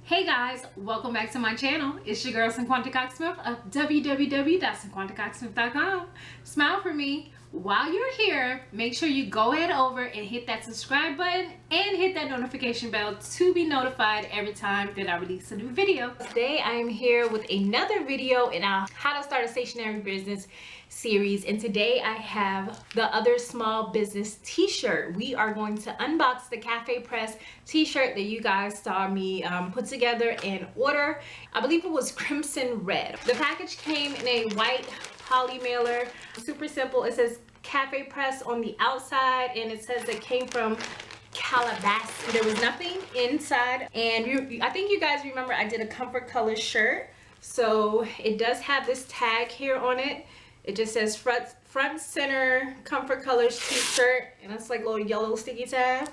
Hey guys, welcome back to my channel. It's your girl Cinquanta Cox-Smith of www.cinquantacoxsmith.com. Smile for me. While you're here, make sure you go head over and hit that subscribe button and hit that notification bell to be notified every time that I release a new video. Today I am here with another video in our how to start a stationery business series, and today I have the other small business t-shirt. We are going to unbox the CafePress t-shirt that you guys saw me put together and order. I believe it was crimson red. The package came in a white poly mailer, super simple. It says CafePress on the outside and it says it came from Calabasas. There was nothing inside, and I think you guys remember I did a comfort color shirt, so it does have this tag here on it. It just says front center comfort colors t-shirt, and it's like a little yellow sticky tab.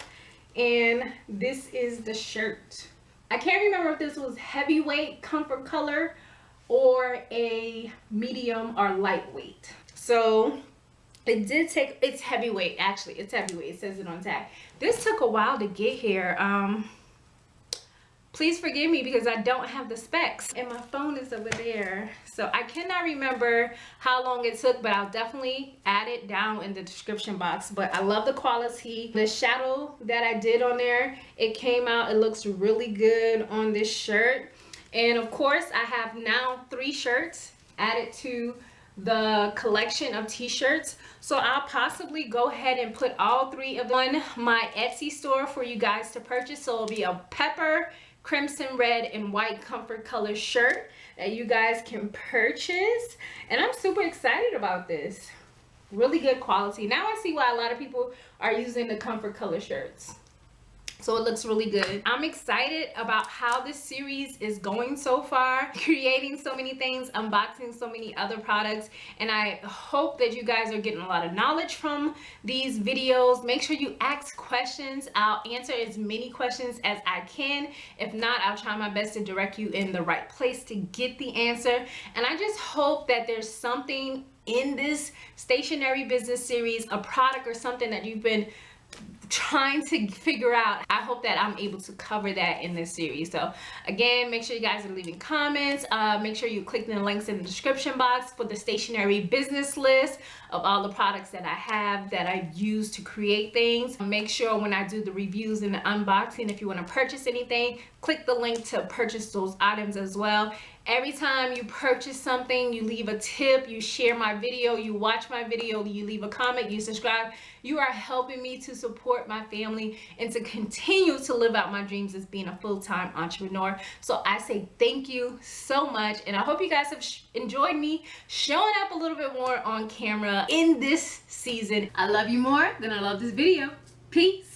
And this is the shirt. I can't remember if this was heavyweight comfort color or a medium or lightweight. So it did take, it's heavyweight, actually it's heavyweight. It says it on tag. This took a while to get here. Please forgive me because I don't have the specs and my phone is over there, so I cannot remember how long it took, but I'll definitely add it down in the description box. But I love the quality. The shadow that I did on there, it came out, it looks really good on this shirt. And of course I have now 3 shirts added to the collection of t-shirts, so I'll possibly go ahead and put all 3 of them on my Etsy store for you guys to purchase. So it'll be a pepper, crimson red, and white comfort color shirt that you guys can purchase, and I'm super excited about this. Really good quality. Now I see why a lot of people are using the comfort color shirts. So it looks really good. I'm excited about how this series is going so far, creating so many things, unboxing so many other products, and I hope that you guys are getting a lot of knowledge from these videos. Make sure you ask questions. I'll answer as many questions as I can. If not, I'll try my best to direct you in the right place to get the answer. And I just hope that there's something in this stationery business series, a product or something that you've been trying to figure out. I hope that I'm able to cover that in this series. So again, make sure you guys are leaving comments. Make sure you click the links in the description box for the stationery business list of all the products that I have that I use to create things. Make sure when I do the reviews and the unboxing, if you want to purchase anything, click the link to purchase those items as well. Every time you purchase something, you leave a tip, you share my video, you watch my video, you leave a comment, you subscribe, you are helping me to support my family and to continue to live out my dreams as being a full-time entrepreneur. So I say thank you so much, and I hope you guys have enjoyed me showing up a little bit more on camera in this season. I love you more than I love this video. Peace.